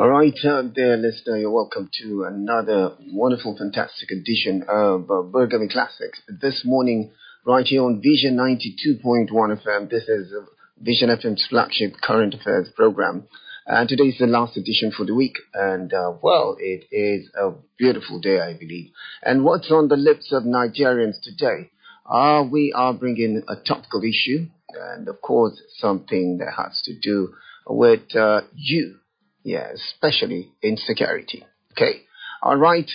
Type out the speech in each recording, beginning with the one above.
All right, dear listener, you're welcome to another wonderful, fantastic edition of Burgami Classics. This morning, right here on Vision 92.1 FM, this is Vision FM's flagship current affairs program. And today is the last edition for the week. And, it is a beautiful day, I believe. And what's on the lips of Nigerians today? We are bringing a topical issue and, of course, something that has to do with you. Yeah, especially insecurity. Okay. All right.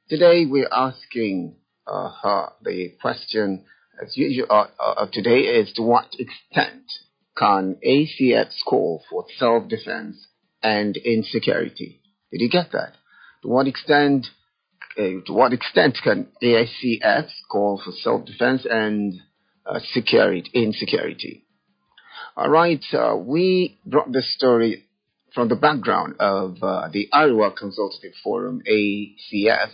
Today we're asking the question as usual of today is to what extent can ACFs call for self-defense and insecurity? Did you get that? To what extent can ACFs call for self-defense and insecurity? All right. We brought this story from the background of the Iowa Consultative Forum, ACF,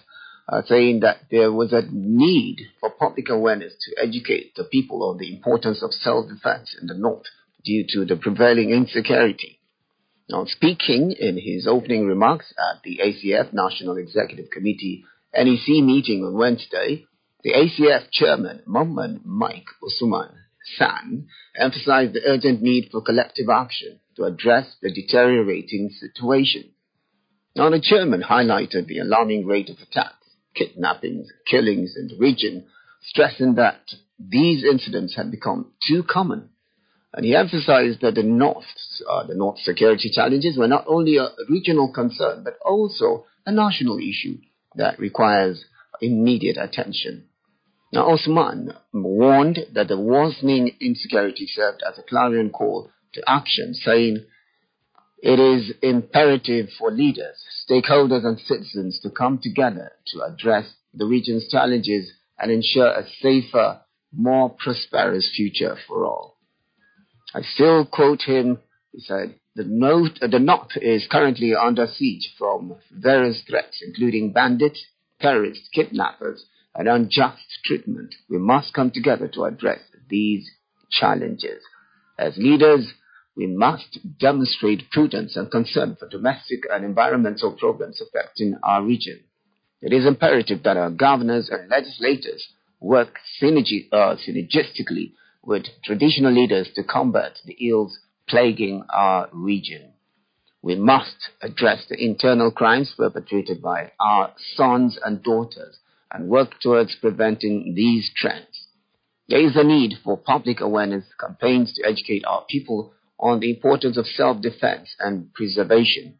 saying that there was a need for public awareness to educate the people on the importance of self-defense in the North due to the prevailing insecurity. Now, speaking in his opening remarks at the ACF National Executive Committee NEC meeting on Wednesday, the ACF chairman, Muhammad Mike Usman San, emphasized the urgent need for collective action to address the deteriorating situation. Now, the chairman highlighted the alarming rate of attacks, kidnappings, killings in the region, stressing that these incidents had become too common. And he emphasized that the North's security challenges were not only a regional concern, but also a national issue that requires immediate attention. Now, Osman warned that the worsening insecurity served as a clarion call to action, saying it is imperative for leaders, stakeholders and citizens to come together to address the region's challenges and ensure a safer, more prosperous future for all. I still quote him. He said, the North is currently under siege from various threats, including bandits, terrorists, kidnappers, and unjust treatment. We must come together to address these challenges. As leaders, we must demonstrate prudence and concern for domestic and environmental problems affecting our region. It is imperative that our governors and legislators work synergistically with traditional leaders to combat the ills plaguing our region. We must address the internal crimes perpetrated by our sons and daughters and work towards preventing these trends. There is a need for public awareness campaigns to educate our people on the importance of self-defense and preservation.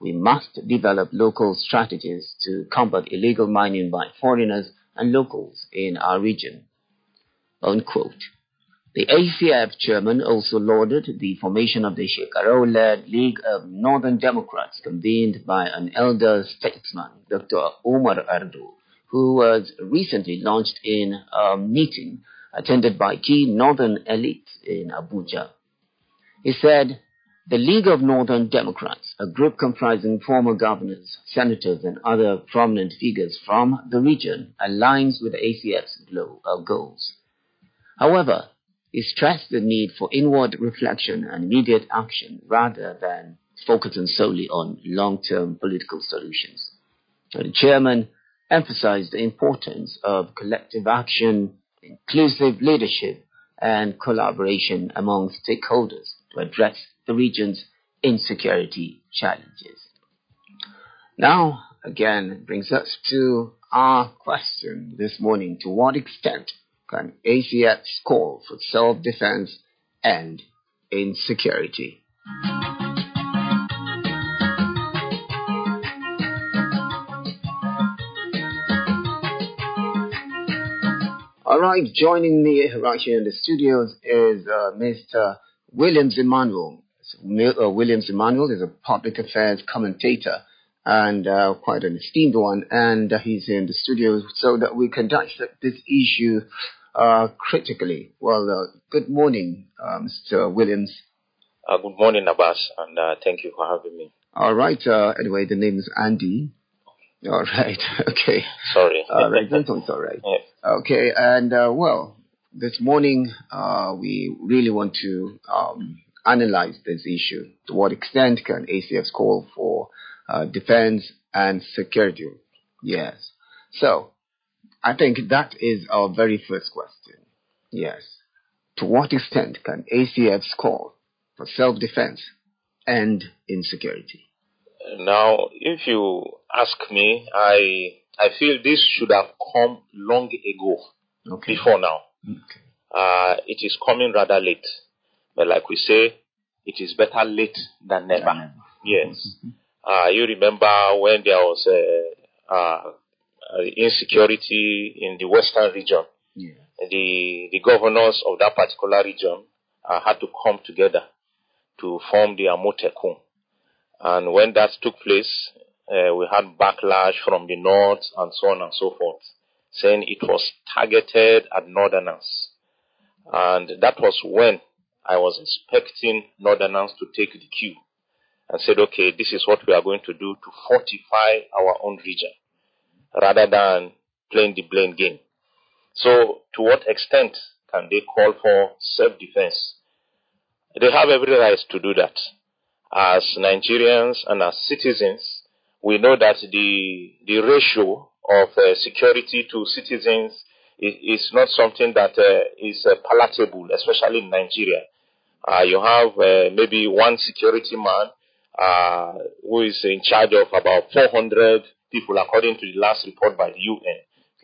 We must develop local strategies to combat illegal mining by foreigners and locals in our region. Unquote. The ACF chairman also lauded the formation of the Shekaro-led League of Northern Democrats convened by an elder statesman, Dr. Omar Ardo, who was recently launched in a meeting attended by key northern elites in Abuja. He said, the League of Northern Democrats, a group comprising former governors, senators, and other prominent figures from the region, aligns with the ACF's goals. However, he stressed the need for inward reflection and immediate action rather than focusing solely on long-term political solutions. The chairman emphasized the importance of collective action, inclusive leadership, and collaboration among stakeholders to address the region's insecurity challenges. Now, again, brings us to our question this morning. To what extent can ACFs call for self-defense and insecurity? All right, joining me right here in the studios is Mr. Williams Emmanuel. Williams Emmanuel is a public affairs commentator and quite an esteemed one, and he's in the studios so that we can dissect this issue critically. Well, good morning, Mr. Williams. Good morning, Abbas, and thank you for having me. All right. Anyway, the name is Andy. All right. Okay. Sorry. All right. That's all right. Yeah. Okay. And this morning we really want to analyze this issue. To what extent can ACFs call for defense and security? Yes. So, I think that is our very first question. Yes. To what extent can ACFs call for self-defense and insecurity? Now, if you ask me, I feel this should have come long ago, before now. Okay. It is coming rather late. But like we say, it is better late than never. Yes. You remember when there was insecurity in the western region? Yeah. The governors of that particular region had to come together to form the Amotekun. And when that took place, we had backlash from the north and so on and so forth, saying it was targeted at northerners. And that was when I was expecting northerners to take the cue and said, okay, this is what we are going to do to fortify our own region, rather than playing the blame game. So, to what extent can they call for self-defense? They have every right to do that. As Nigerians and as citizens, we know that the ratio of security to citizens is not something that is palatable, especially in Nigeria. You have maybe one security man who is in charge of about 400 people, according to the last report by the UN.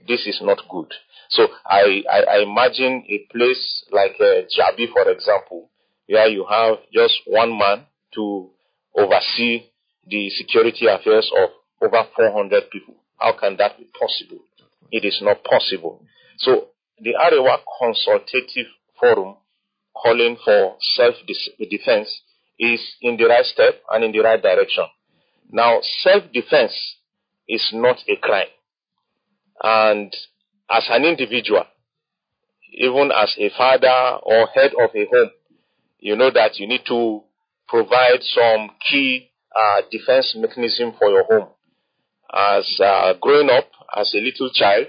This is not good. So I imagine a place like Jabi, for example, where you have just one man to oversee the security affairs of over 400 people. How can that be possible? It is not possible. So the Arewa Consultative Forum calling for self-defense is in the right step and in the right direction. Now, self-defense is not a crime. And as an individual, even as a father or head of a home, you know that you need to provide some key defense mechanism for your home. As growing up as a little child,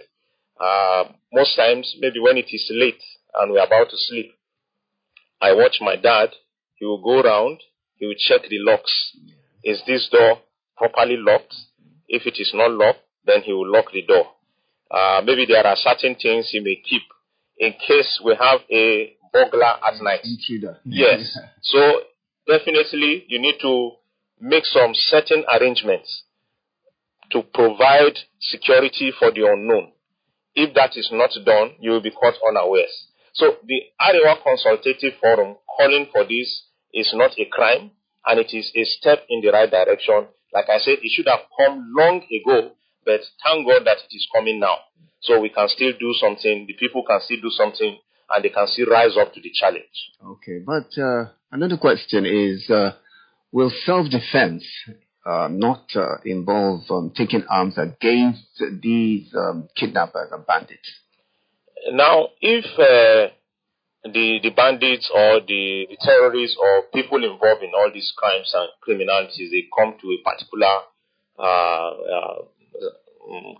most times, maybe when it is late and we're about to sleep, I watch my dad. He will go around, he will check the locks. Is this door properly locked? If it is not locked, then he will lock the door. Maybe there are certain things he may keep in case we have a burglar at night. Intruder. Yes. So definitely you need to make some certain arrangements to provide security for the unknown. If that is not done, you will be caught unawares. So the Arewa Consultative Forum calling for this is not a crime, and it is a step in the right direction. Like I said, it should have come long ago, but thank God that it is coming now. So we can still do something, the people can still do something, and they can still rise up to the challenge. Okay, but another question is, will self-defense not involve taking arms against these kidnappers and bandits? Now, if the bandits or the terrorists or people involved in all these crimes and criminalities, they come to a particular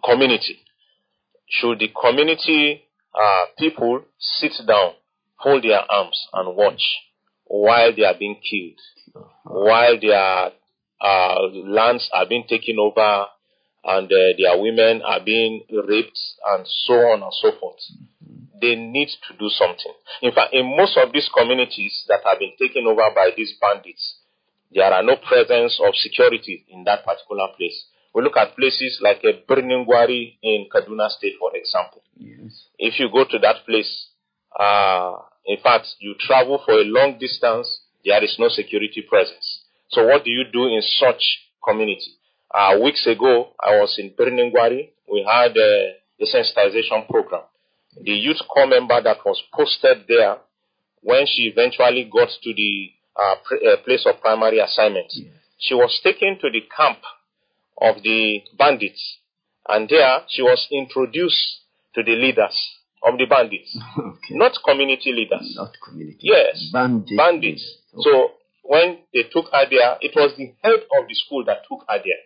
community, should the community people sit down, hold their arms and watch while they are being killed, while their lands are being taken over and their women are being raped and so on and so forth? They need to do something. In fact, in most of these communities that have been taken over by these bandits, there are no presence of security in that particular place. We look at places like Burgami in Kaduna State, for example. Yes. If you go to that place, in fact, you travel for a long distance, there is no security presence. So what do you do in such community? Weeks ago, I was in Burgami. We had a sensitization program. The youth corps member that was posted there, when she eventually got to the place of primary assignment, yes, she was taken to the camp of the bandits, and there she was introduced to the leaders of the bandits. Okay. Not community leaders. Not community. Yes, bandits. Okay. So when they took her there, it was the head of the school that took her there.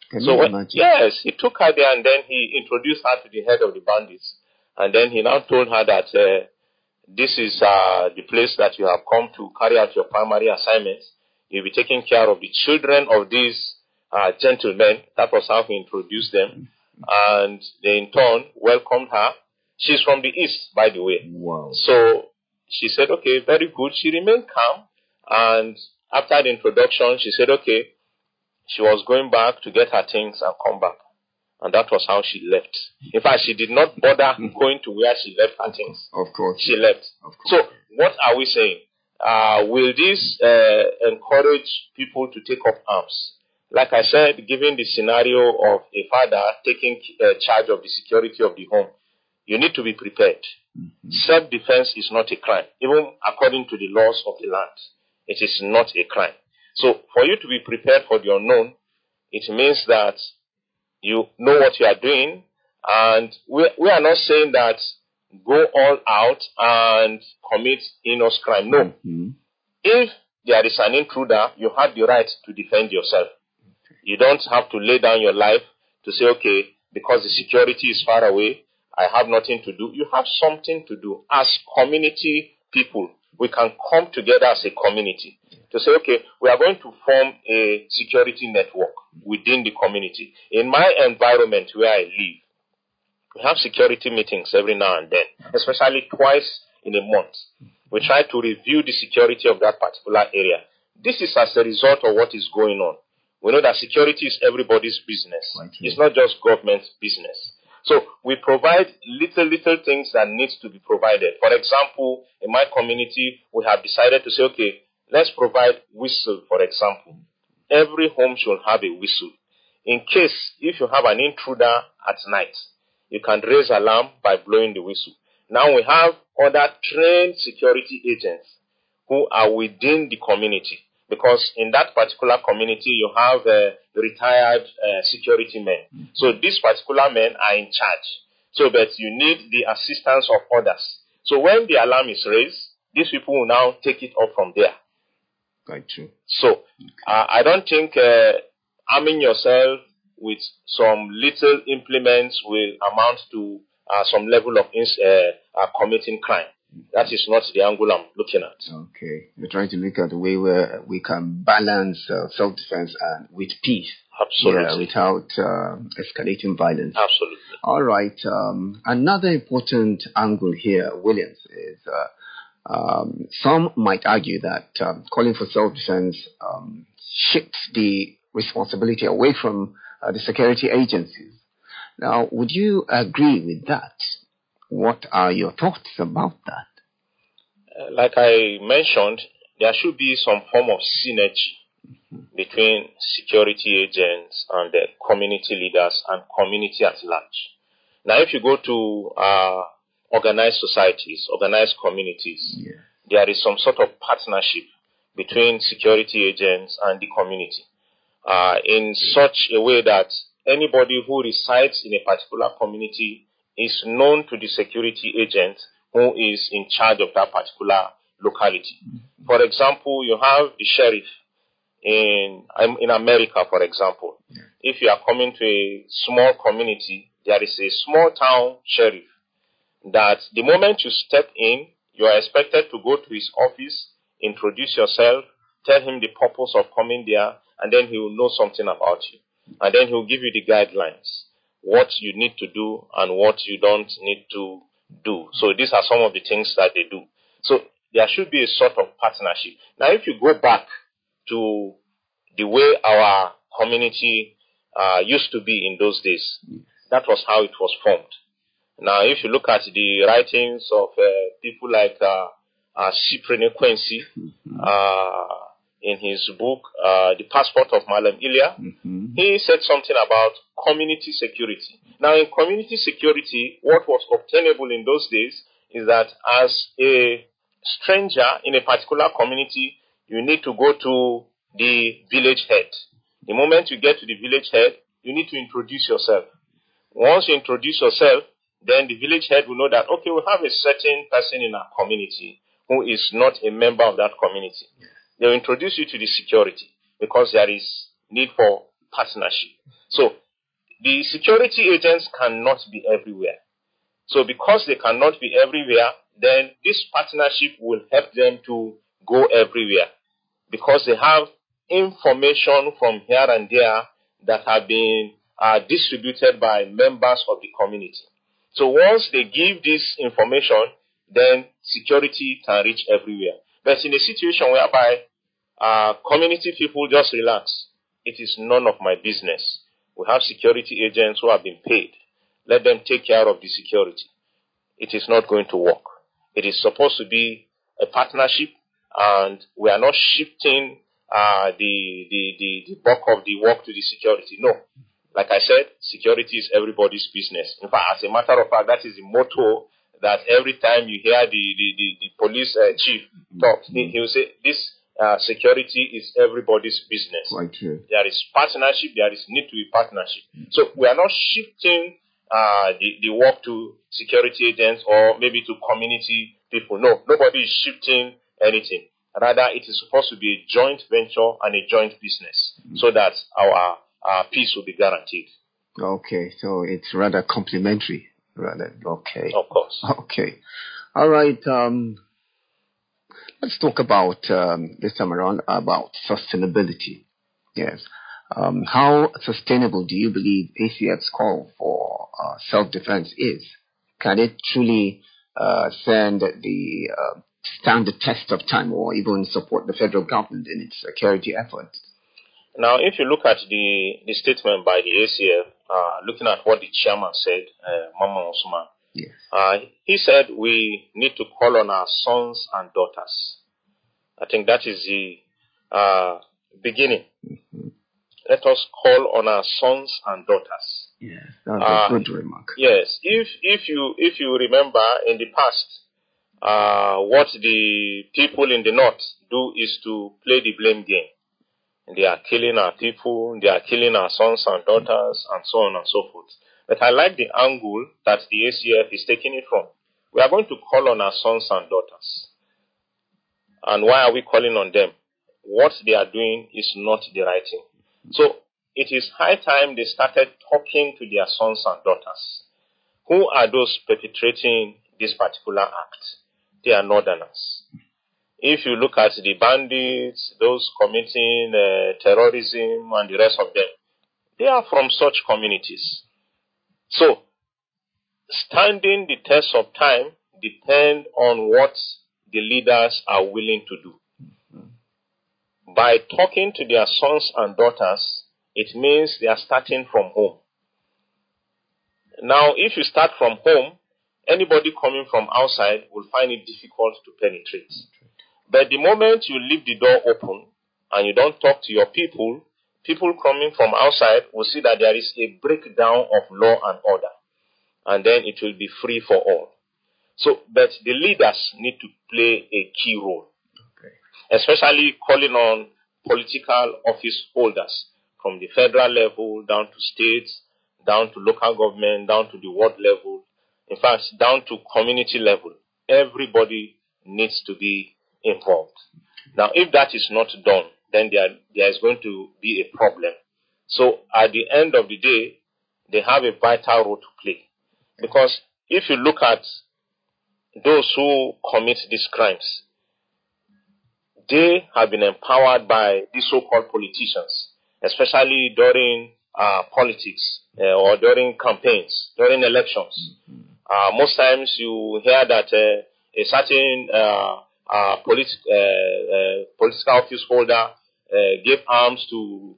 Can you imagine? Yes, he took her there and then he introduced her to the head of the bandits. And then he now told her that this is the place that you have come to carry out your primary assignments. You'll be taking care of the children of these gentlemen. That was how he introduced them. And they in turn welcomed her. She's from the east, by the way. Wow. So she said, okay, very good. She remained calm. And after the introduction, she said, okay, she was going back to get her things and come back. And that was how she left. In fact, she did not bother going to where she left her things. Of course. She left. Of course. So what are we saying? Will this encourage people to take up arms? Like I said, given the scenario of a father taking charge of the security of the home, you need to be prepared. Self-defense is not a crime. Even according to the laws of the land, it is not a crime. So for you to be prepared for the unknown, it means that you know what you are doing. And we are not saying that go all out and commit heinous crime. No. If there is an intruder, you have the right to defend yourself. You don't have to lay down your life to say, okay, because the security is far away, I have nothing to do. You have something to do. As community people, we can come together as a community to say, okay, we are going to form a security network within the community. In my environment where I live, we have security meetings every now and then, especially twice in a month. We try to review the security of that particular area. This is as a result of what is going on. We know that security is everybody's business. It's not just government business. So we provide little things that needs to be provided. For example, in my community, we have decided to say, okay, let's provide whistle, for example. Every home should have a whistle. In case, if you have an intruder at night, you can raise alarm by blowing the whistle. Now we have other trained security agents who are within the community. Because in that particular community, you have retired security men. So these particular men are in charge. So that you need the assistance of others. So when the alarm is raised, these people will now take it up from there. Quite true. So I don't think arming yourself with some little implements will amount to some level of committing crime. That is not the angle I'm looking at. Okay. We're trying to look at the way where we can balance self-defense and with peace. Absolutely. Yeah, without escalating violence. Absolutely. All right. Another important angle here, Williams, is some might argue that calling for self-defense shifts the responsibility away from the security agencies. Now, would you agree with that? What are your thoughts about that? Like I mentioned, there should be some form of synergy between security agents and the community leaders and community at large. Now, if you go to organized societies, organized communities, there is some sort of partnership between security agents and the community in such a way that anybody who resides in a particular community is known to the security agent who is in charge of that particular locality. For example, you have the sheriff in America, for example. If you are coming to a small community, there is a small town sheriff that the moment you step in, you are expected to go to his office, introduce yourself, tell him the purpose of coming there, and then he will know something about you. And then he will give you the guidelines, what you need to do and what you don't need to do. So these are some of the things that they do. So there should be a sort of partnership. Now, if you go back to the way our community used to be in those days, that was how it was formed. Now, if you look at the writings of people like Cyprian Quincy, in his book, The Passport of Malam Ilya, he said something about community security. Now, in community security, what was obtainable in those days is that as a stranger in a particular community, you need to go to the village head. The moment you get to the village head, you need to introduce yourself. Once you introduce yourself, then the village head will know that, okay, we have a certain person in our community who is not a member of that community. They'll introduce you to the security because there is need for partnership. So the security agents cannot be everywhere. So because they cannot be everywhere, then this partnership will help them to go everywhere because they have information from here and there that have been distributed by members of the community. So once they give this information, then security can reach everywhere. But in a situation whereby community people just relax, it is none of my business. We have security agents who have been paid. Let them take care of the security. It is not going to work. It is supposed to be a partnership, and we are not shifting the bulk of the work to the security. No. Like I said, security is everybody's business. In fact, as a matter of fact, that is the motto that every time you hear the police chief talk, he will say, this security is everybody's business. Quite true. There is partnership, there is need to be partnership. So we are not shifting the work to security agents or maybe to community people. No, nobody is shifting anything. Rather, it is supposed to be a joint venture and a joint business so that our peace will be guaranteed. Okay, so it's rather complementary. Okay. Of course. Okay. All right. Let's talk about this time around about sustainability. Yes. How sustainable do you believe ACF's call for self-defense is? Can it truly stand the test of time, or even support the federal government in its security efforts? Now, if you look at the statement by the ACF, looking at what the chairman said, Mama Osman, yes. He said we need to call on our sons and daughters. I think that is the beginning. Mm-hmm. Let us call on our sons and daughters. Yes, that's a good remark. Yes, if you remember in the past, what the people in the north do is to play the blame game. They are killing our people, they are killing our sons and daughters, and so on and so forth. But I like the angle that the ACF is taking it from. We are going to call on our sons and daughters. And why are we calling on them? What they are doing is not the right thing. So it is high time they started talking to their sons and daughters. Who are those perpetrating this particular act? They are northerners. If you look at the bandits, those committing terrorism and the rest of them, they are from such communities. So, standing the test of time depends on what the leaders are willing to do. By talking to their sons and daughters, it means they are starting from home. Now, if you start from home, anybody coming from outside will find it difficult to penetrate. But the moment you leave the door open and you don't talk to your people, people coming from outside will see that there is a breakdown of law and order. And then it will be free for all. So, but the leaders need to play a key role. Okay. Especially calling on political office holders from the federal level down to states, down to local government, down to the ward level. In fact, down to community level. Everybody needs to be involved. Now, if that is not done, then there is going to be a problem. So, at the end of the day, they have a vital role to play. Because if you look at those who commit these crimes, they have been empowered by these so-called politicians, especially during politics or during campaigns, during elections. Most times you hear that a certain political office holder gave arms to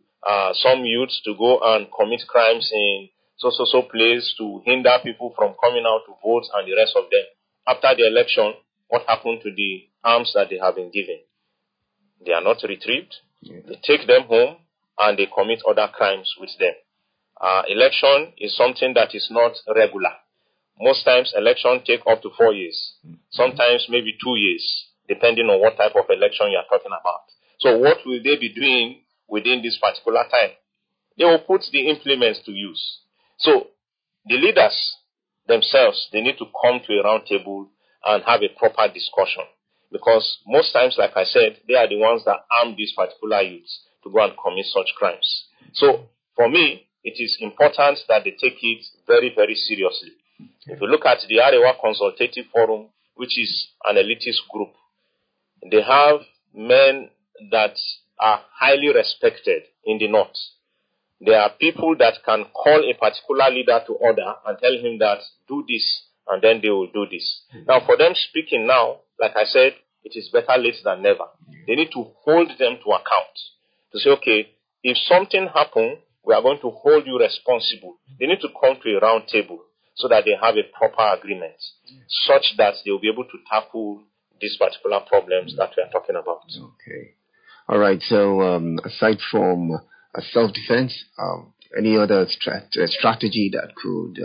some youths to go and commit crimes in so place to hinder people from coming out to vote and the rest of them. After the election, what happened to the arms that they have been given? They are not retrieved. Yeah. They take them home and they commit other crimes with them. Election is something that is not regular. Most times, election take up to 4 years. Sometimes maybe 2 years, depending on what type of election you are talking about. So what will they be doing within this particular time? They will put the implements to use. So the leaders themselves, they need to come to a round table and have a proper discussion. Because most times, like I said, they are the ones that arm these particular youths to go and commit such crimes. So for me, it is important that they take it very, very seriously. If you look at the Arewa Consultative Forum, which is an elitist group. They have men that are highly respected in the north. There are people that can call a particular leader to order and tell him that do this, and then they will do this. Now, for them speaking now, like I said, it is better late than never. They need to hold them to account. To say, okay, if something happens, we are going to hold you responsible. They need to come to a round table so that they have a proper agreement, such that they will be able to tackle these particular problems that we are talking about. Okay. All right. So aside from self-defense, any other strategy that could,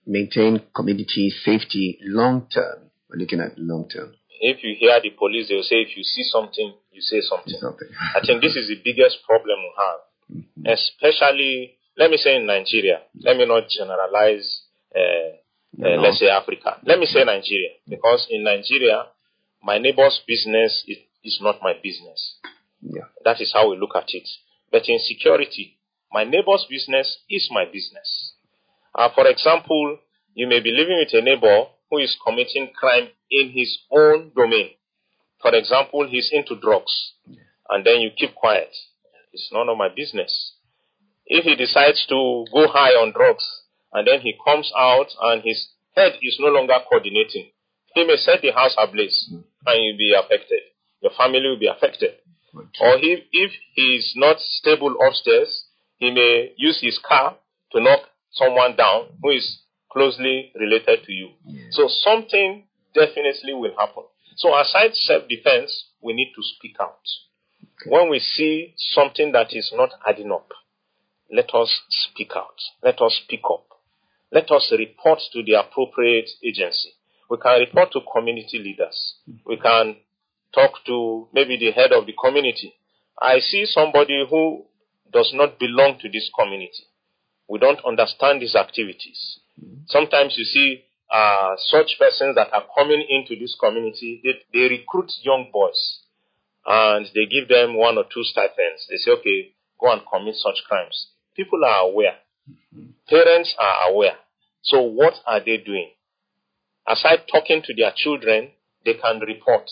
maintain community safety long-term? We're looking at long-term. If you hear the police, they will say, if you see something, you say something. I think this is the biggest problem we have, especially, let me say in Nigeria. Let me not generalize, let's say Africa. Let me say Nigeria, because in Nigeria, my neighbor's business is not my business. Yeah. That is how we look at it. But in security, my neighbor's business is my business. For example, you may be living with a neighbor who is committing crime in his own domain. For example, he's into drugs, and then you keep quiet. It's none of my business. If he decides to go high on drugs, and then he comes out and his head is no longer coordinating, he may set the house ablaze, and you'll be affected. Your family will be affected. Or if he is not stable upstairs, he may use his car to knock someone down who is closely related to you. So something definitely will happen. So aside self-defense, we need to speak out. When we see something that is not adding up, let us speak out. Let us speak up. Let us report to the appropriate agency. We can report to community leaders. We can talk to maybe the head of the community. I see somebody who does not belong to this community. We don't understand these activities. Sometimes you see such persons that are coming into this community, they recruit young boys and they give them 1 or 2 stipends. They say, okay, go and commit such crimes. People are aware. Parents are aware. So what are they doing? Aside talking to their children, they can report.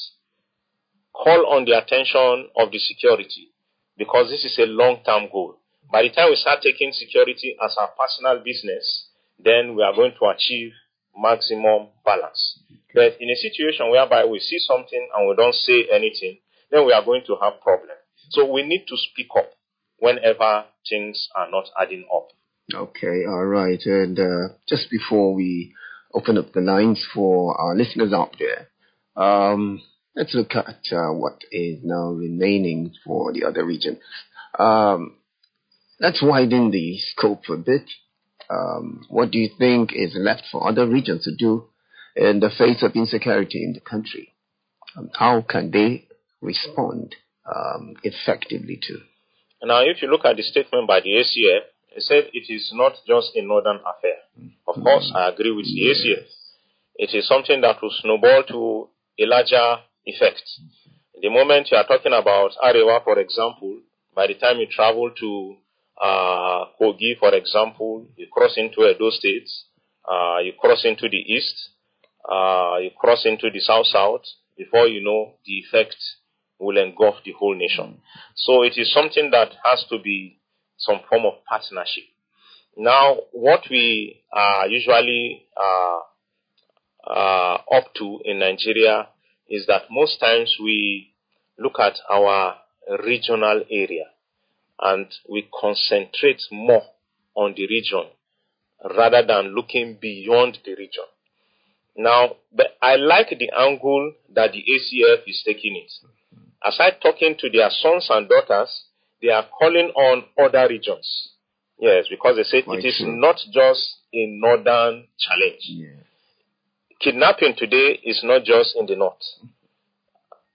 Call on the attention of the security, because this is a long-term goal. By the time we start taking security as our personal business, then we are going to achieve maximum balance. But in a situation whereby we see something and we don't say anything, then we are going to have problems. So we need to speak up whenever things are not adding up. Okay, all right. And just before we open up the lines for our listeners out there, let's look at what is now remaining for the other region. Let's widen the scope a bit. What do you think is left for other regions to do in the face of insecurity in the country? How can they respond effectively to? Now, if you look at the statement by the ACF, it said it is not just a northern affair. Of course, I agree with the ACF. It is something that will snowball to a larger effect. The moment you are talking about Arewa, for example, by the time you travel to Kogi, for example, you cross into Edo State, you cross into the east, you cross into the south, before you know, the effect will engulf the whole nation. So it is something that has to be some form of partnership. Now, what we are usually up to in Nigeria is that most times we look at our regional area and we concentrate more on the region rather than looking beyond the region. Now, but I like the angle that the ACF is taking it. Aside talking to their sons and daughters, they are calling on other regions. Yes, because they say it is not just a northern challenge. Yeah. Kidnapping today is not just in the north.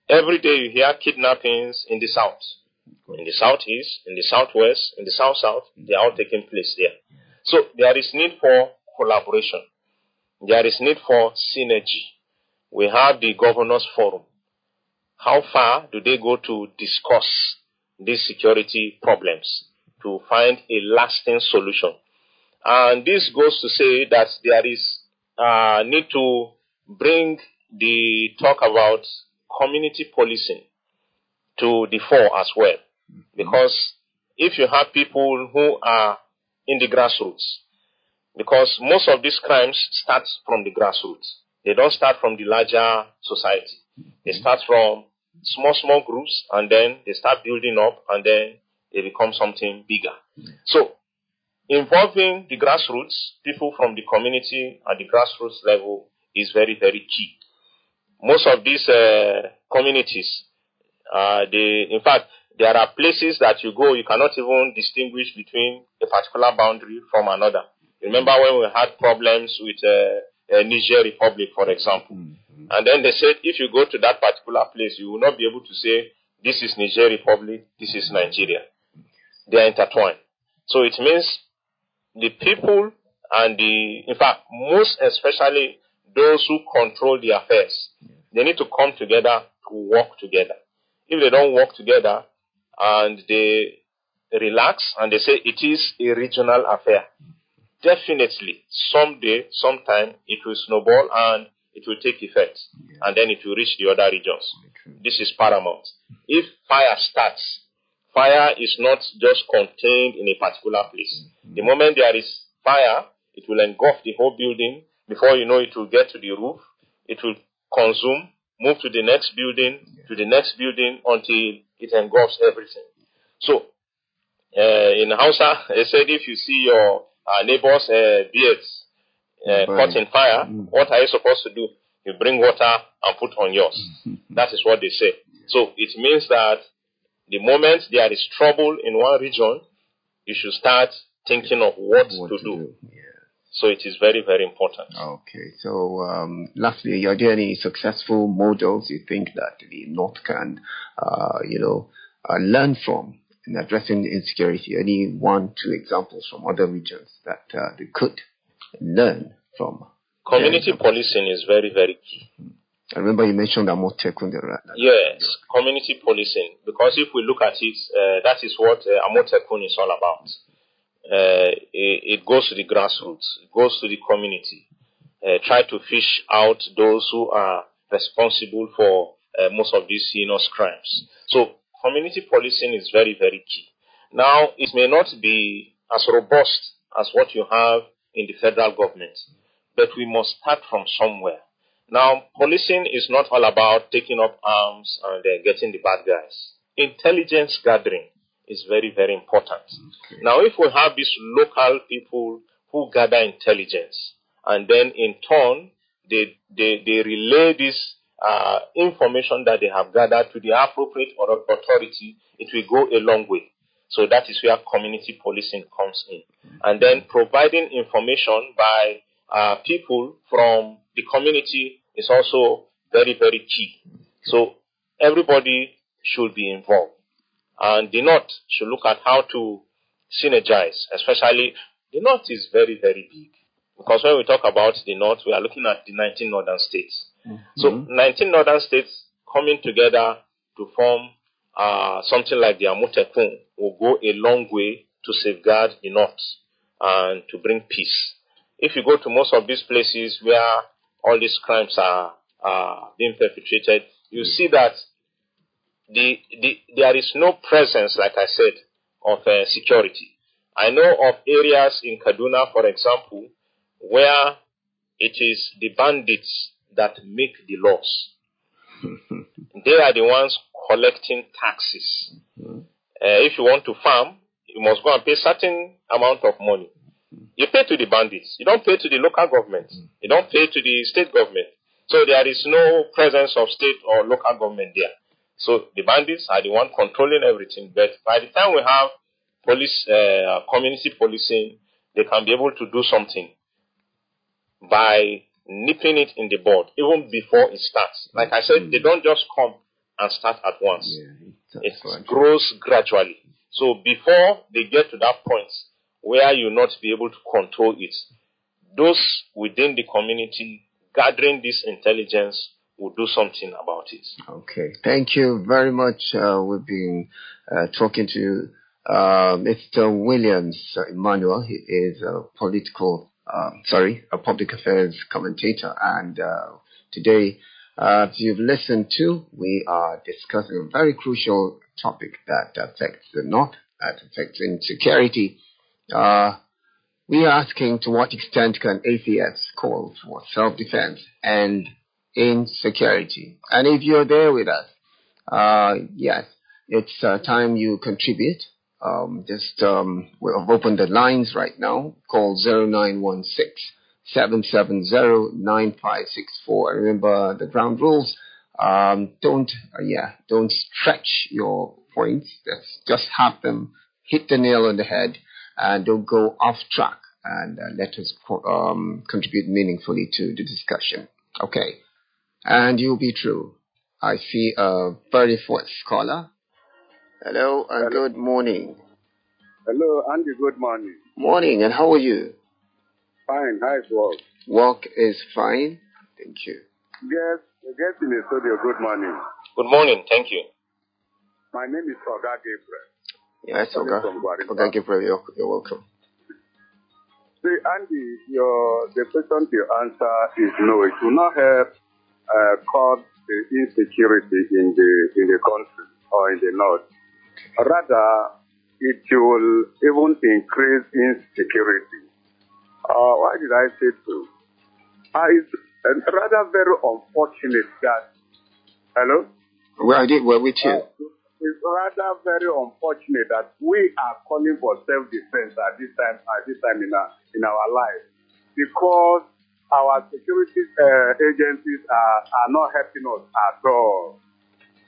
Every day you hear kidnappings in the south, in the southeast, in the southwest, in the south, they are all taking place there. So there is need for collaboration. There is need for synergy. We have the Governors Forum. How far do they go to discuss these security problems to find a lasting solution? And this goes to say that there is need to bring the talk about community policing to the fore as well. Because if you have people who are in the grassroots, because most of these crimes start from the grassroots. They don't start from the larger society. They start from small groups, and then they start building up, and then they become something bigger. So, involving the grassroots, people from the community at the grassroots level is very, very key. Most of these communities, in fact, there are places that you go, you cannot even distinguish between a particular boundary from another. Remember when we had problems with Niger Republic, for example. And then they said, if you go to that particular place, you will not be able to say, this is Niger Republic, this is Nigeria. They are intertwined. So it means the people and in fact, most especially those who control the affairs, they need to come together to work together. If they don't work together and they relax and they say it is a regional affair, definitely someday, sometime, it will snowball and it will take effect. And then it will reach the other regions. This is paramount. If fire starts, fire is not just contained in a particular place. The moment there is fire, it will engulf the whole building. Before you know, it will get to the roof. It will consume, move to the next building, until it engulfs everything. So, in Hausa, they said if you see your neighbor's beards caught in fire, what are you supposed to do? You bring water and put on yours. That is what they say. So it means that the moment there is trouble in one region, you should start thinking of what to do. So it is very, very important. Okay. So lastly, are there any successful models you think that the North can, learn from in addressing insecurity? Any 1-2 examples from other regions that they could learn from? Community policing is very, very key. I remember you mentioned Amotekun. Yes, community policing. Because if we look at it, that is what Amotekun is all about. It goes to the grassroots. It goes to the community. Try to fish out those who are responsible for most of these heinous crimes. So, community policing is very, very key. Now, it may not be as robust as what you have in the federal government, but we must start from somewhere. Now, policing is not all about taking up arms and getting the bad guys. Intelligence gathering is very, very important. Okay. Now, if we have these local people who gather intelligence, and then in turn, they relay this information that they have gathered to the appropriate authority, it will go a long way. So that is where community policing comes in. And then providing information by people from the community is also very, very key. So everybody should be involved. And the North should look at how to synergize, especially the North is very, very big. Because when we talk about the North, we are looking at the 19 northern states. So 19 northern states coming together to form something like the Amotekun will go a long way to safeguard the North and to bring peace. If you go to most of these places where all these crimes are being perpetrated, you see that there is no presence, like I said, of security. I know of areas in Kaduna, for example, where it is the bandits that make the laws. They are the ones collecting taxes. If you want to farm, you must go and pay certain amount of money. You pay to the bandits. You don't pay to the local government. You don't pay to the state government. So there is no presence of state or local government there. So the bandits are the one controlling everything. But by the time we have police, community policing, they can be able to do something by nipping it in the bud, even before it starts. Like I said, they don't just come and start at once. It grows gradually. So before they get to that point where you'll not be able to control it, those within the community gathering this intelligence will do something about it. Okay. Thank you very much. We've been talking to Mr. Williams Emmanuel. He is a public affairs commentator, and Today, as you've listened to, we are discussing a very crucial topic that affects the North, that affects insecurity. We are asking to what extent can ACS call for self-defense and insecurity? And if you're there with us, yes, it's time you contribute. We've opened the lines right now. Call 0916-770-9564. Remember the ground rules. Don't stretch your points. Just have them hit the nail on the head and don't go off track. And let us contribute meaningfully to the discussion. Okay. And you'll be true. I see a 34th caller. Hello and good morning. Hello, Andy, good morning. Morning, and how are you? Fine, how's work? Work is fine. Thank you. Yes, in the studio, good morning. Good morning, thank you. My name is Oga Gabriel. Yes, Oga Gabriel, you're welcome. See, Andy, the question to your answer is no. It will not help cause the insecurity in the country or in the north. Rather, it will even increase insecurity. Why did I say so? It's rather very unfortunate that. Hello? We're with you. It's rather very unfortunate that we are calling for self-defense at this time in our life, because our security agencies are not helping us at all.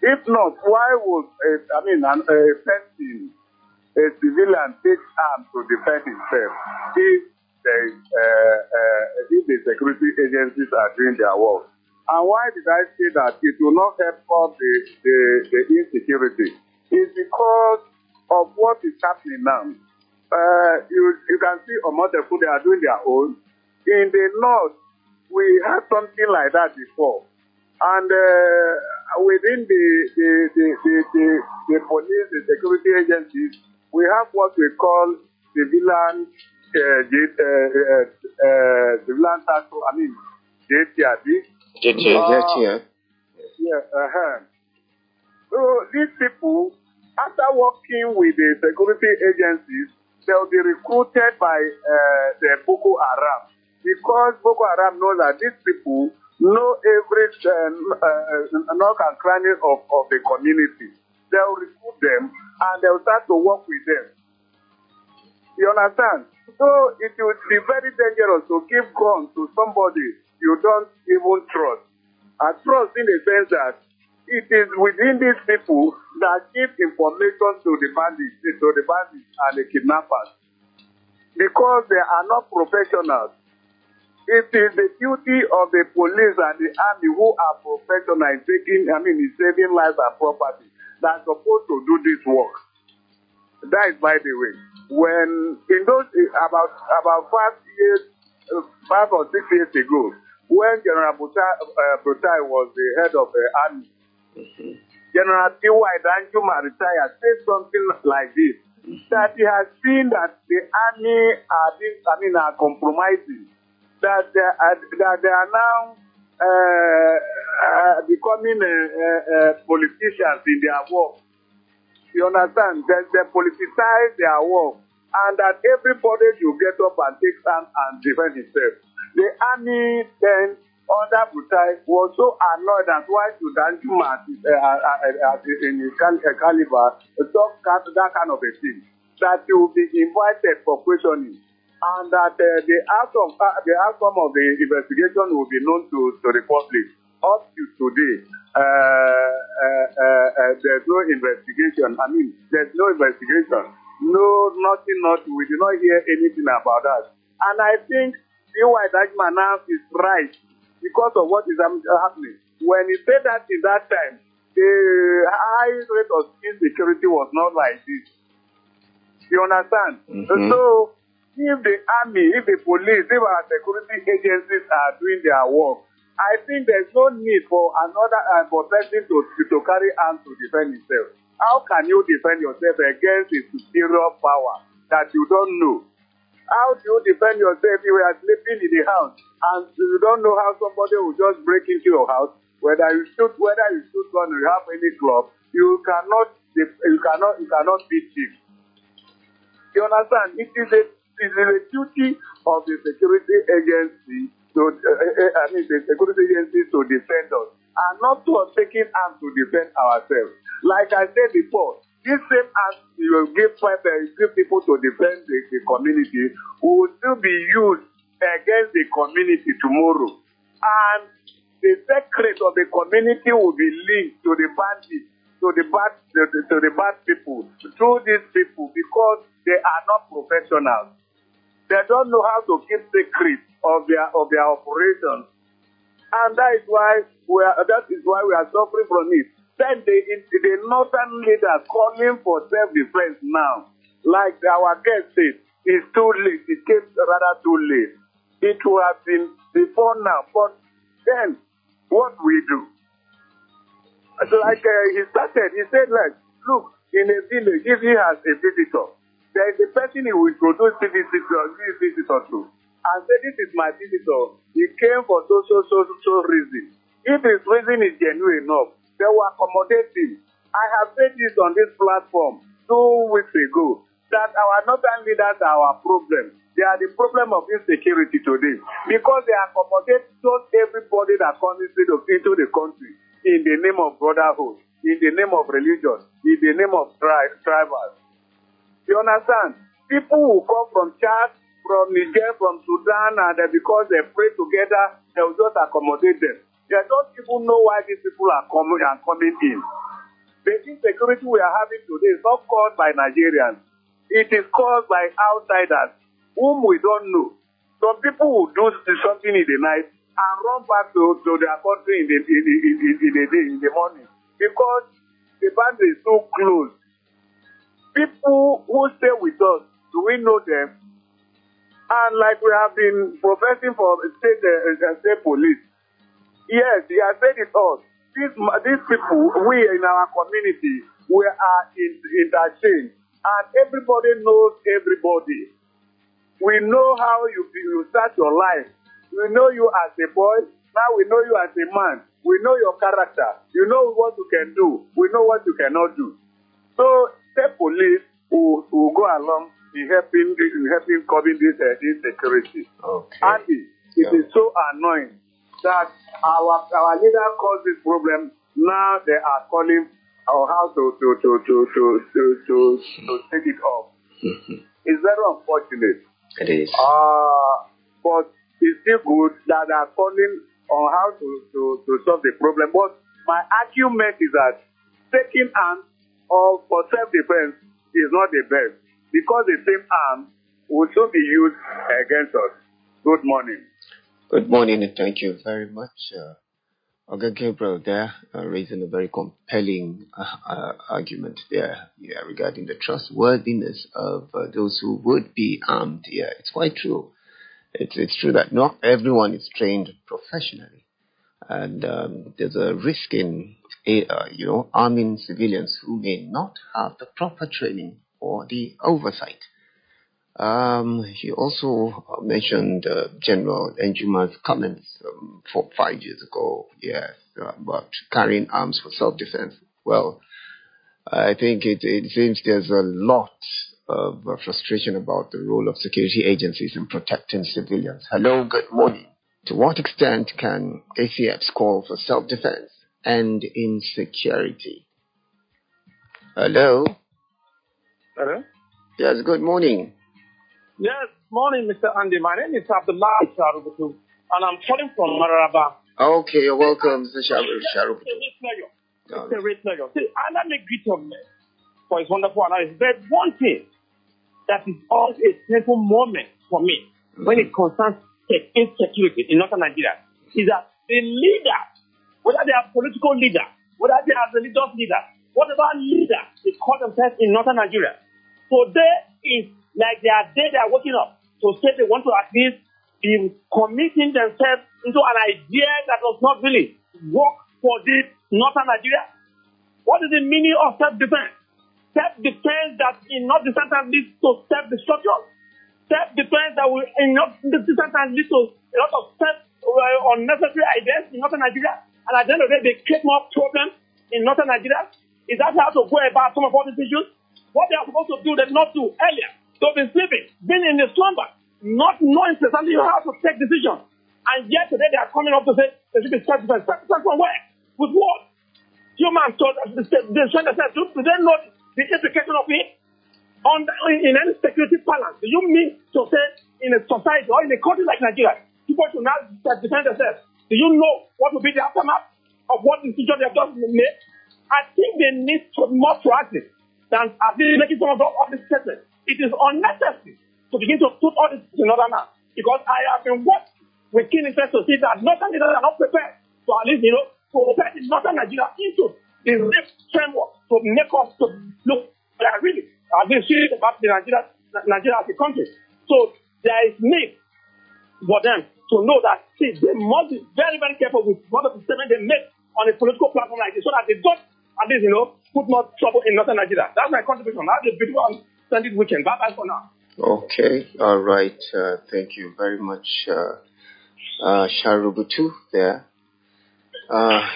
If not, why would a civilian take arms to defend himself if the security agencies are doing their work? And why did I say that it will not help us the insecurity? It's because of what is happening now. You can see Omotefu, they are doing their own. In the north, we had something like that before. And within the police, the security agencies, we have what we call civilian JTRD. So these people, after working with the security agencies, they'll be recruited by the Boko Haram, because Boko Haram knows that these people know every nook and cranny of the community. They'll recruit them and they'll start to work with them. You understand? So it would be very dangerous to give guns to somebody you don't even trust. I trust in the sense that it is within these people that give information to the bandits and the kidnappers, because they are not professionals. It is the duty of the police and the army, who are professional in saving lives and property, that are supposed to do this work. That is, by the way, when in those about 5 or 6 years ago, when General Brutai was the head of the army, General T.Y. Danjuma retired, said something like this, that he has seen that the army are compromising, that they are now becoming politicians in their work. You understand? They politicize their work, and that everybody should get up and take stand and defend himself. The army then, under Butai, was so annoyed that why should Danjuma in his caliber talk that kind of a thing, that he will be invited for questioning, and that the outcome of the investigation will be known to the public. Up to today, there's no investigation. There's no investigation. No, nothing. We do not hear anything about that. And I think D.Y. Dajma now is right because of what is happening. When he said that in that time, the high rate of insecurity was not like this. You understand? Mm-hmm. So, if the army, if the police, if our security agencies are doing their work, I think there's no need for another person to carry arms to defend himself. How can you defend yourself against a superior power that you don't know? How do you defend yourself if you are sleeping in the house and you don't know how somebody will just break into your house? Whether you shoot gun or you have any club, you cannot beat it. You understand? It is a duty of the security agency the security agencies to defend us, and not to us taking arms to defend ourselves. Like I said before, this same arms you give people to defend the community will still be used against the community tomorrow, and the secret of the community will be linked to the bandits, to the bad people, through these people, because they are not professionals. They don't know how to keep secrets of their operations, and that is why we are suffering from it. Then the northern leaders calling for self-defense now, like our guest said, it's too late. It came rather too late. It would have been before now, but then what we do? Like he said, like, look, in a village, if he has a visitor, there is a person he will introduce this visitor to, and say, this is my visitor. He came for so reason. If his reason is genuine enough, they will accommodate him. I have said this on this platform 2 weeks ago, that our northern leaders are our problem. They are the problem of insecurity today, because they accommodate just everybody that comes into the country in the name of brotherhood, in the name of religion, in the name of tribal. You understand? People who come from Chad, from Niger, from Sudan, and because they pray together, they will just accommodate them. They don't even know why these people are coming in. The insecurity we are having today is not caused by Nigerians. It is caused by outsiders whom we don't know. Some people will do something in the night and run back to their country in the morning, because the boundary is so close. People who stay with us, do we know them? And like we have been professing for state police, yes, they have said it all. These people, we in our community, we are interchanged, and everybody knows everybody. We know how you start your life. We know you as a boy. Now we know you as a man. We know your character. You know what you can do. We know what you cannot do. So the police will go along in helping covering this insecurity. Okay. And it is so annoying that our leader caused this problem. Now they are calling on how to take it off. It's very unfortunate. It is. But it's still good that they are calling on how to solve the problem. But my argument is that taking arms for self-defense is not the best, because the same arms will soon be used against us. Good morning. Good morning, and thank you very much. Oga Gabriel there, raising a very compelling argument there, regarding the trustworthiness of those who would be armed. Yeah, it's quite true. It's true that not everyone is trained professionally, and there's a risk in arming civilians who may not have the proper training or the oversight. He also mentioned General Njuma's comments 5 years ago, about carrying arms for self-defense. Well, I think it seems there's a lot of frustration about the role of security agencies in protecting civilians. Hello, good morning. To what extent can ACFs call for self-defense and insecurity? Hello? Hello? Yes, good morning. Yes, morning, Mr. Andy. My name is Abdullah Sharubutu, and I'm calling from Mararaba. Okay, you're welcome, Mr. Sharubutu. It's a great pleasure. See, I let me greet him for his wonderful analysis. There's one thing that is always a painful moment for me when it concerns insecurity in Northern Nigeria, is that the leaders, whether they are political leaders, whether they are religious leaders, whatever leader they call themselves in Northern Nigeria, today is like they are waking up to say they want to at least be committing themselves into an idea that does not really work for this Northern Nigeria. What is the meaning of self-defense? Self-defense that in not the sentence leads to self-destruction. self-defense that will sometimes lead to a lot of unnecessary ideas in northern Nigeria. And at the end of the day, they create more problems in northern Nigeria. Is that how to go about some of all these issues? What they are supposed to do, they did not do earlier. They've been sleeping, been in the slumber, not knowing precisely how to take decisions. And yet today they are coming up to say there should be self-defense. Self-defense from where? With what? Humans told us, they do they know the implication of it? In any security balance, do you mean to say in a society or in a country like Nigeria, people should now defend themselves? Do you know what will be the aftermath of what decision they have just made? I think they need to be more proactive than at least making some of all these statements. It is unnecessary to begin to put all this in order now, because I have been watching with keen interest to see that northern leaders are not prepared to at least, to prepare the northern Nigeria into the real framework to make us to look really I've been serious about Nigeria as a country. So there is need for them to know that, see, they must be very, very careful with what of the statement they make on a political platform like this so that they don't, at least, put more trouble in northern Nigeria. That's my contribution. Have a beautiful and splendid weekend. Bye-bye for now. Okay. All right. Thank you very much, Sharubutu there.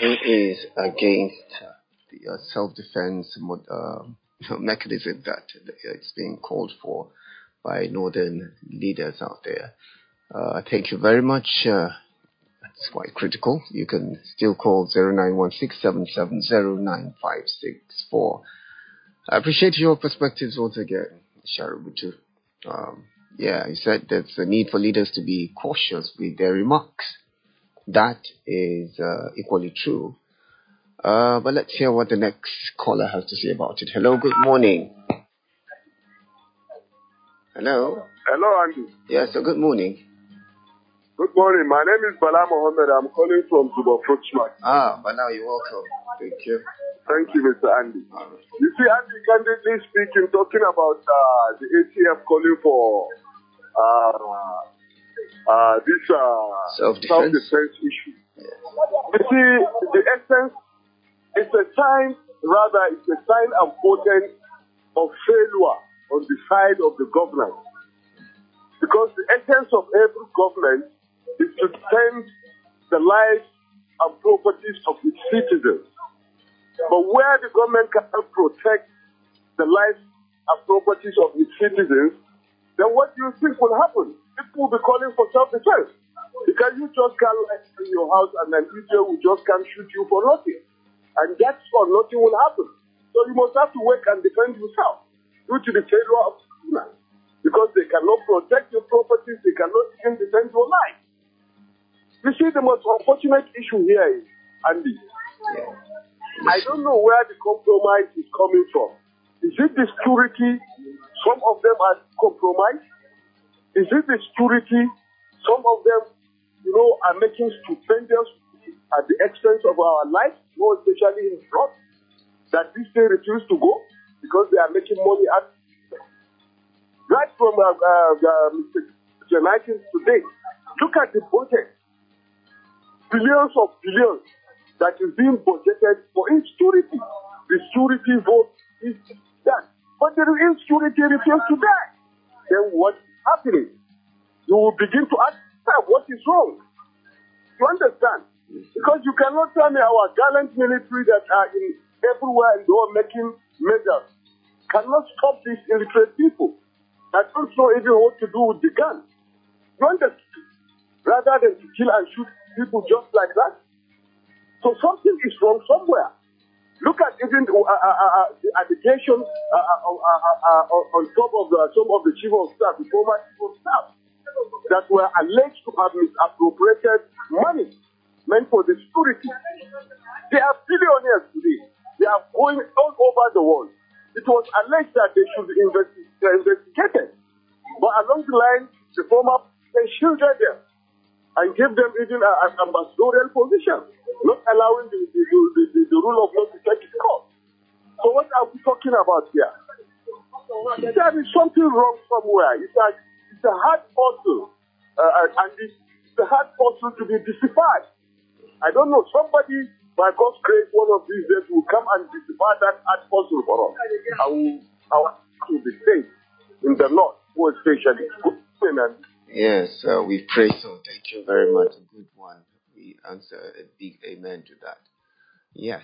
He is against the self-defense mechanism that is being called for by northern leaders out there. Thank you very much. It's quite critical. You can still call 0916-770-9564. I appreciate your perspectives once again, Sharubutu. You said there's a need for leaders to be cautious with their remarks. That is equally true. But let's hear what the next caller has to say about it. Hello, good morning. Hello. Hello, Andy. Yes, good morning. Good morning. My name is Bala Mohammed. I'm calling from Dubai Fruit Market. Bala, you're welcome. Thank you. Thank you, Mr. Andy. You see, Andy, candidly speaking, talking about the ATF calling for this self-defense issue. Yes. You see, the essence, it's a sign and portent of failure on the side of the government. Because the essence of every government is to defend the lives and properties of its citizens. But where the government cannot protect the lives and properties of its citizens, then what do you think will happen? People will be calling for self-defense. Because you just can't live in your house and an idiot will just come shoot you for nothing. And that's why nothing will happen. So you must have to work and defend yourself due to the failure of government. Because they cannot protect your properties, they cannot even defend your life. You see, the most unfortunate issue here is, Andy, I don't know where the compromise is coming from. Is it the security? Some of them are compromised. Is it the security? Some of them, are making stupendous at the expense of our life, more especially in fraud, that this day refuse to go because they are making money at right from Mr. Janaitis today. Look at the budget. Billions of billions that is being budgeted for insecurity. The security vote is done. But the insecurity refuses to die. Then what is happening? You will begin to ask what is wrong. You understand? Because you cannot tell me our gallant military that are in everywhere and they are making measures cannot stop these illiterate people that don't know even what to do with the gun. You understand? Rather than to kill and shoot people just like that. So something is wrong somewhere. Look at even the allegation on top of some of the chief of staff, the former chief of staff, that were alleged to have misappropriated money meant for the security. They are billionaires today. They are going all over the world. It was alleged that they should be investigated. But along the line, the former they shielded them and gave them even an ambassadorial position, not allowing the rule of law to take its course. So what are we talking about here? There is something wrong somewhere. It's a hard puzzle, and it's a hard puzzle to be deciphered. I don't know, somebody, by God's grace, one of these days will come and decipher that hard puzzle for us. Our will be safe in the Lord, more especially. Yes, we pray so. Thank you very much. A good one. We answer a big amen to that. Yes,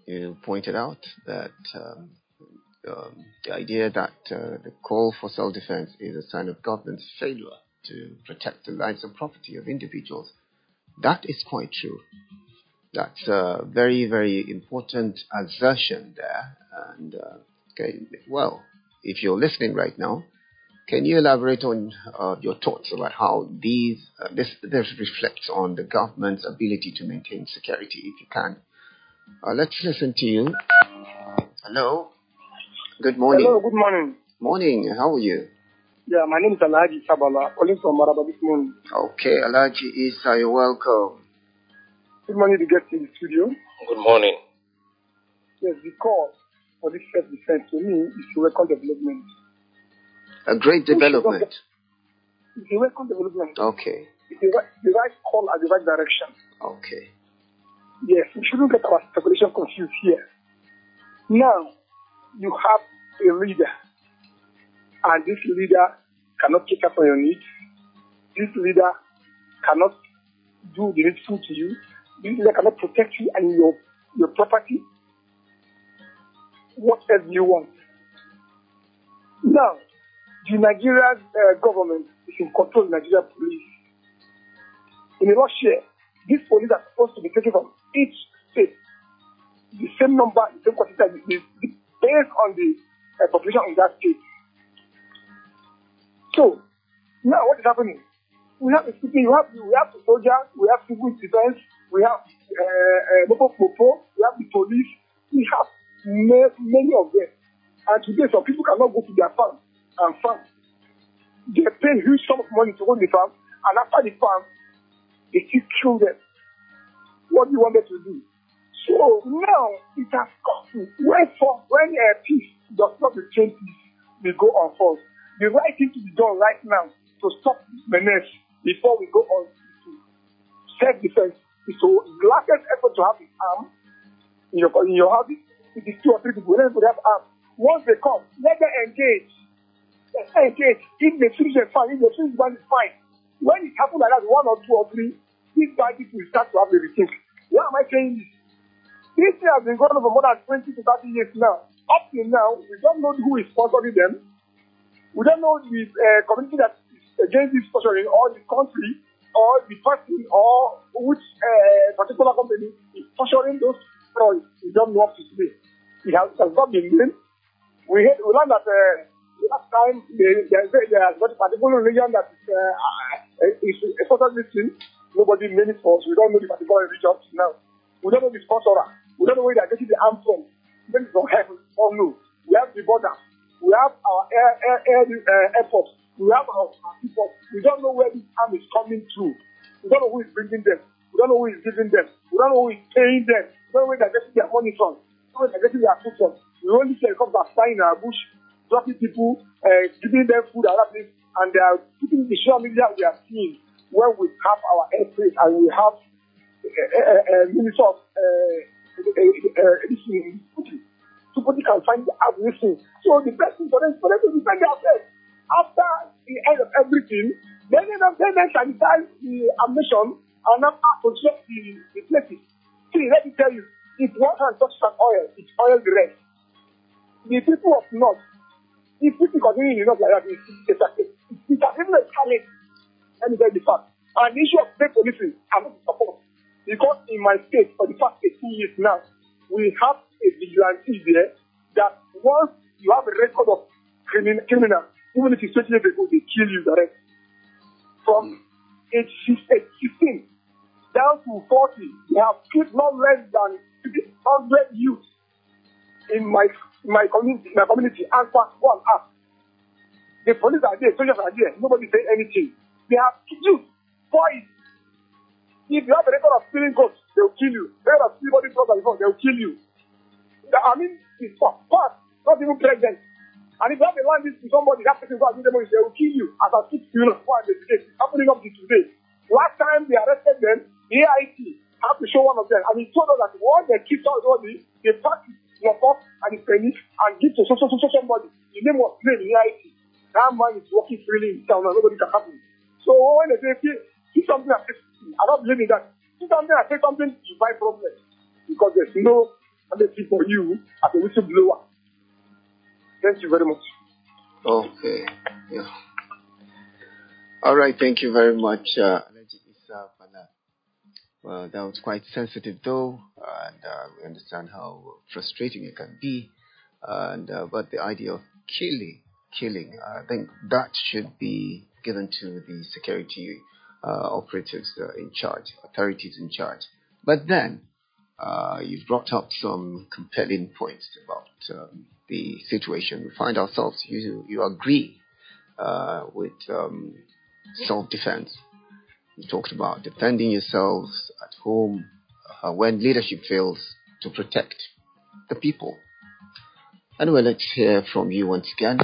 you pointed out that the idea that the call for self-defense is a sign of government's failure to protect the lives and property of individuals. That is quite true. That's a very, very important assertion there. And okay, well, if you're listening right now, can you elaborate on your thoughts about how this reflects on the government's ability to maintain security, if you can? Let's listen to you. Hello. Good morning. Hello, good morning. Morning. How are you? Yeah, my name is Alhaji Sabala, calling from Maraba this morning. Okay, Alhaji Isa, you're welcome. Good morning to get in the studio. Good morning. Yes, the call for this self-defense to me is a welcome development. A great development. It's a welcome development. Okay. It's the right call at the right direction. Okay. Yes, we shouldn't get our speculation confused here. Now, you have a leader, and this leader cannot take up on your needs. This leader cannot do the needful to you. This leader cannot protect you and your property. What else do you want? Now, the Nigerian government is in control of the Nigerian police. In Russia, these police are supposed to be taken from each state. The same number, the same quantity, based on the population in that state. So, now what is happening? We have the soldiers, we have civil defense, we have Mopo, we have the police, we have many of them. And today, some people cannot go to their farm and farm. They pay huge sum of money to own the farm, and after the farm, they still kill them. What do you want them to do? So now it has come to when peace does not retain peace, we go on first. The right thing to be done right now to stop menace before we go on to self-defense is to the largest effort to have the arm in your house. It is 2 or 3 people. Let them have arms. Once they come, let them engage. Let's engage. If they finish their fine, if they finish one is fine. When it happens like that, 1 or 2 or 3, these bandits will start to have a rethink. Why am I saying this? This thing has been going on for more than 20 to 30 years now. Up till now, we don't know who is sponsoring them. We don't know the community that is against this sponsoring, or the country, or the person, or which particular company is sponsoring those stories. We don't know up to today. It has not been named. We learned that last time there has got a particular region that is sponsoring this thing. Nobody named it for us. We don't know the particular region now. We don't know the sponsorer. We don't know where they are getting the arms from. Then it's from heaven. Oh no. We have the border. We have our airports. We have our people. We don't know where this arm is coming through. We don't know who is bringing them. We don't know who is giving them. We don't know who is paying them. We don't know where they're getting their money from. We don't know where they're getting their food from. We only see helicopters flying in our bush, dropping people, giving them food and everything, and they are putting the social media we are seeing when we have our airspace and we have Minister of somebody can find out this thing. So the best thing for them to defend themselves. After the end of everything, then they sanitize the ammunition and now protect the places. See, let me tell you, if one hand touches an oil, it's oil the rest. The people of North, if people continue in North like that, it's even a challenge. Let me tell you the fact. And the issue of state policing, I'm not support. Because in my state, for the past 18 years now, we have a vigilante there that once you have a record of criminal, even if it's 20 years ago, they kill you direct. From age 16 down to 40, we have killed not less than 100 youth in my community, and past 1 act. The police are there, soldiers are there, nobody say anything. They have youth, boys. If you have a record of stealing goats, they will kill you. Record of stealing body parts before, they will kill you. I mean, it's past, not even present. And if you have a land to somebody, that person goes and give them money, they will kill you. As I speak to you, it's happening up to today. Last time they arrested them, the AIT had to show one of them, and he told us that once they kill somebody, they pack your pop and his penny and give to somebody. The name was named in the AIT. That man is working freely in town and nobody can help him. So when they say, see something and say, I don't believe in that. See something and say something, you find problems. Because there's no amnesty for you as a whistleblower. Thank you very much. Okay. Yeah. All right. Thank you very much, Alhaji Isa Bala. Well, that was quite sensitive, though, and we understand how frustrating it can be. And but the idea of killing, I think that should be given to the security operatives in charge, authorities in charge. But then you've brought up some compelling points about the situation we find ourselves. You agree with self-defense. You talked about defending yourselves at home when leadership fails to protect the people. Anyway, let's hear from you once again.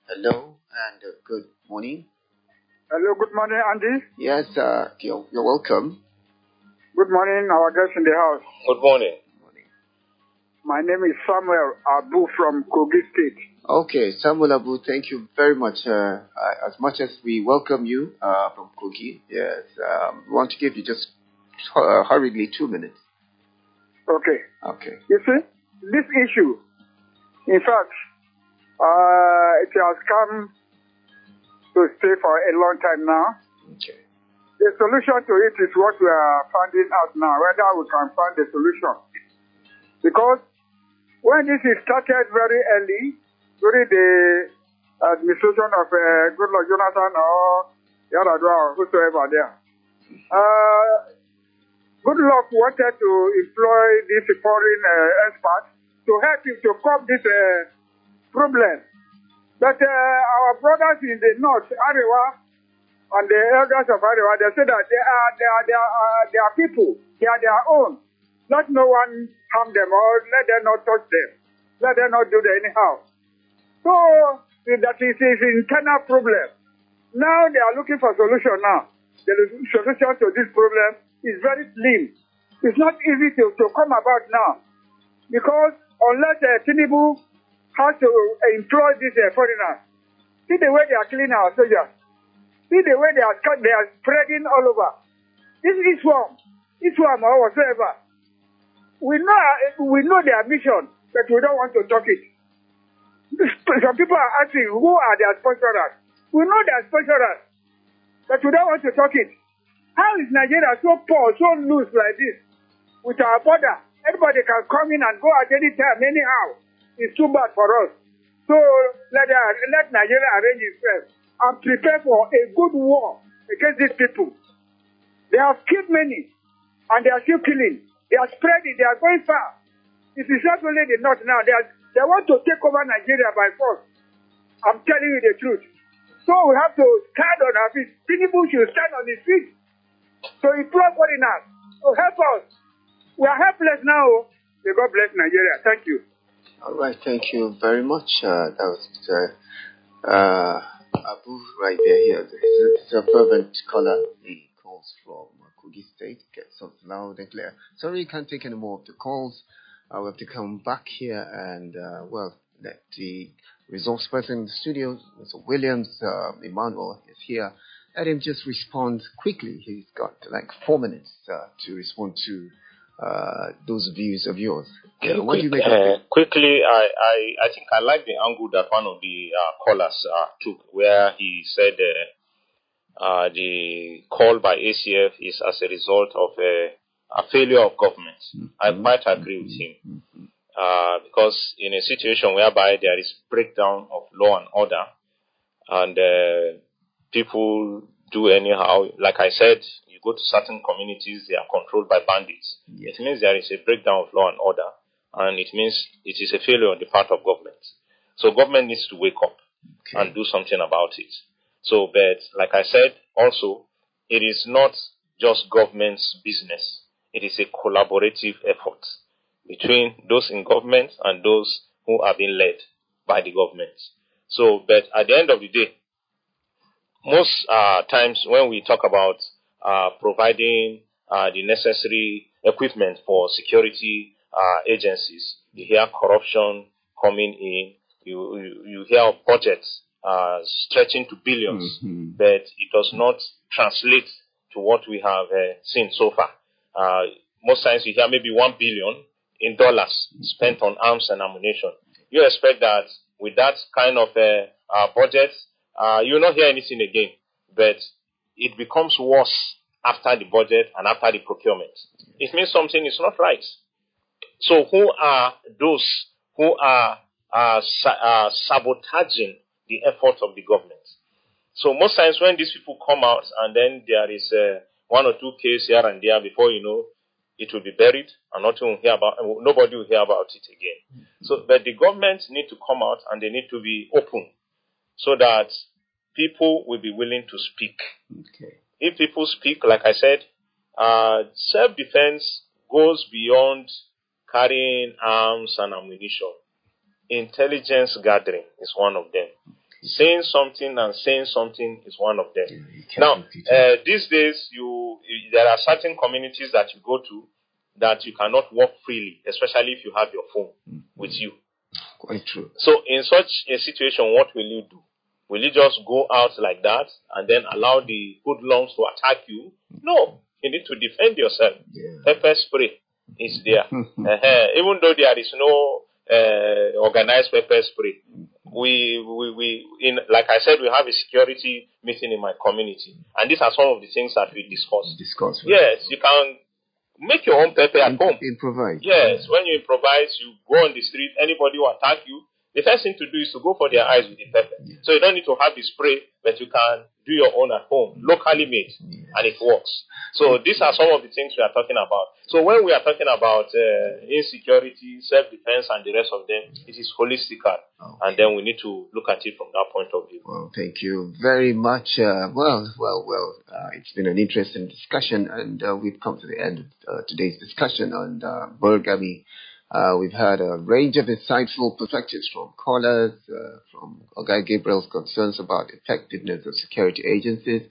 Hello and good morning. Hello, good morning, Andy. Yes, you're welcome. Good morning, our guests in the house. Good morning. My name is Samuel Abu from Kogi State. Okay, Samuel Abu, thank you very much. As much as we welcome you from Kogi, yes, we want to give you just hurriedly 2 minutes. Okay. You see, this issue, in fact, it has come to stay for a long time now. Okay. The solution to it is what we are finding out now, whether we can find the solution. Because when this is started very early, during the administration of Goodluck Jonathan or Yaradua or whosoever there, Goodluck wanted to employ these foreign experts to help him to curb this problem. But our brothers in the north, Arewa, and the elders of Arewa, they say that they are people, they are their own. Let no one harm them or let them not touch them. Let them not do that anyhow. So that is an internal problem. Now they are looking for a solution now. The solution to this problem is very slim. It's not easy to come about now. Because unless Tinubu has to employ these foreigners, see the way they are killing our soldiers. See the way they are spreading all over. This is Islam or whatsoever. We know their mission, but we don't want to talk it. Some people are asking, who are their sponsors? We know their sponsors, but we don't want to talk it. How is Nigeria so poor, so loose like this? With our border, everybody can come in and go at any time, anyhow. It's too bad for us. So let Nigeria arrange itself and prepare for a good war against these people. They have killed many, and they are still killing. They are spreading. They are going far. It is not only the north now. They want to take over Nigeria by force. I'm telling you the truth. So we have to stand on our feet. Tinubu should stand on his feet. So he employ foreigners to help us. We are helpless now. May God bless Nigeria. Thank you. All right. Thank you very much. That was Abu right there. It's a fervent caller. He calls from Kogi State. Gets us loud and clear. Sorry, you can't take any more of the calls. We have to come back here and, let the resource person in the studio, Mr. Williams, Emmanuel, is here. Let him just respond quickly. He's got like 4 minutes to respond to those views of yours. What do you make of it? Quickly, I think I like the angle that one of the callers took, where he said the call by ACF is as a result of a failure of government. Mm-hmm. I quite agree with him. Because in a situation whereby there is breakdown of law and order, and people do anyhow, like I said, you go to certain communities, they are controlled by bandits. Yes. It means there is a breakdown of law and order, and it means it is a failure on the part of government. So government needs to wake up and do something about it. So, but like I said, also, it is not just government's business. It is a collaborative effort between those in government and those who are being led by the government. So, but at the end of the day, most times when we talk about providing the necessary equipment for security agencies, you hear corruption coming in, you hear of budgets stretching to billions, but it does not translate to what we have seen so far. Most times you hear maybe $1 billion in dollars spent on arms and ammunition. You expect that with that kind of budget, you will not hear anything again, but it becomes worse after the budget and after the procurement. It means something is not right. So who are those who are sabotaging the effort of the government? So most times when these people come out and then there is one or two cases here and there, before you know, it will be buried and nobody will hear about it again. So, but the government need to come out and they need to be open so that people will be willing to speak. Okay. If people speak, like I said, self-defense goes beyond carrying arms and ammunition. Intelligence gathering is one of them. Saying something and saying something is one of them. Now, these days, there are certain communities that you go to that you cannot walk freely, especially if you have your phone with you. Quite true. So, in such a situation, what will you do? Will you just go out like that and then allow the hoodlums to attack you? No, you need to defend yourself. Yeah. Pepper spray is there. Even though there is no organized pepper spray, like I said, we have a security meeting in my community, and these are some of the things that we discuss. Yes, you can make your own pepper at home. Improvise. Yes, when you improvise, you go on the street, anybody who attack you, the first thing to do is to go for their eyes with the pepper. Yeah. So you don't need to have the spray, but you can do your own at home, locally made, and it works. So these are some of the things we are talking about. So when we are talking about insecurity, self-defense, and the rest of them, it is holistic, and then we need to look at it from that point of view. Well, thank you very much. It's been an interesting discussion, and we've come to the end of today's discussion on Burgami. We've had a range of insightful perspectives from callers, from Ogai Gabriel's concerns about the effectiveness of security agencies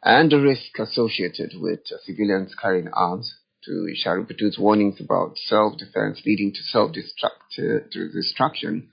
and the risk associated with civilians carrying arms, to Sharuputu's warnings about self-defense leading to self-destruction.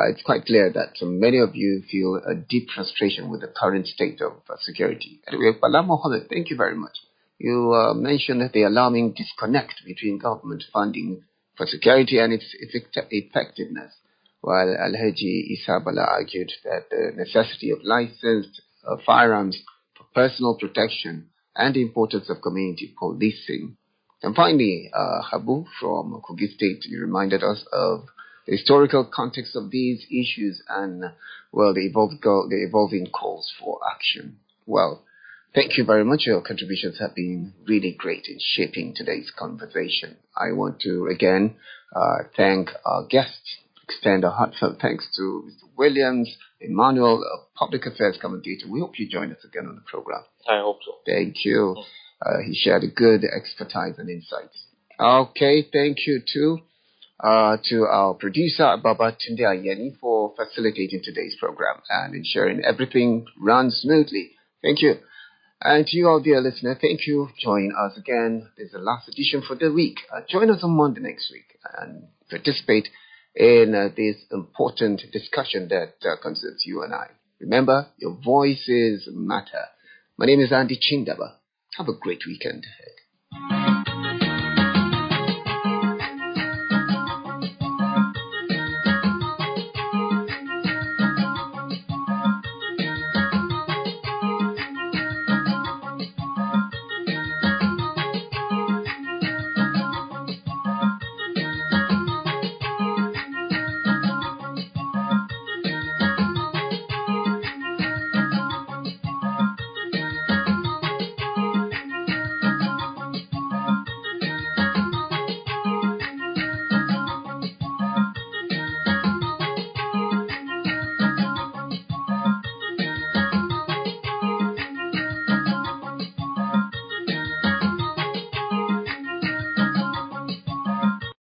It's quite clear that many of you feel a deep frustration with the current state of security. Anyway, Bala Mohammed, thank you very much. You mentioned the alarming disconnect between government funding for security and its effectiveness, while Alhaji Isabala argued that the necessity of licensed firearms for personal protection and the importance of community policing. And finally, Habu from Kogi State, you reminded us of the historical context of these issues and, the evolving calls for action. Well, thank you very much. Your contributions have been really great in shaping today's conversation. I want to again thank our guests, extend a heartfelt thanks to Mr. Williams, Emmanuel, a public affairs commentator. We hope you join us again on the program. I hope so. Thank you. He shared a good expertise and insights. Okay, thank you too to our producer, Baba Tunde Ayeni, for facilitating today's program and ensuring everything runs smoothly. Thank you. And to you, all dear listener, thank you. Join us again. This is the last edition for the week. Join us on Monday next week and participate in this important discussion that concerns you and I. Remember, your voices matter. My name is Andy Chindaba. Have a great weekend ahead.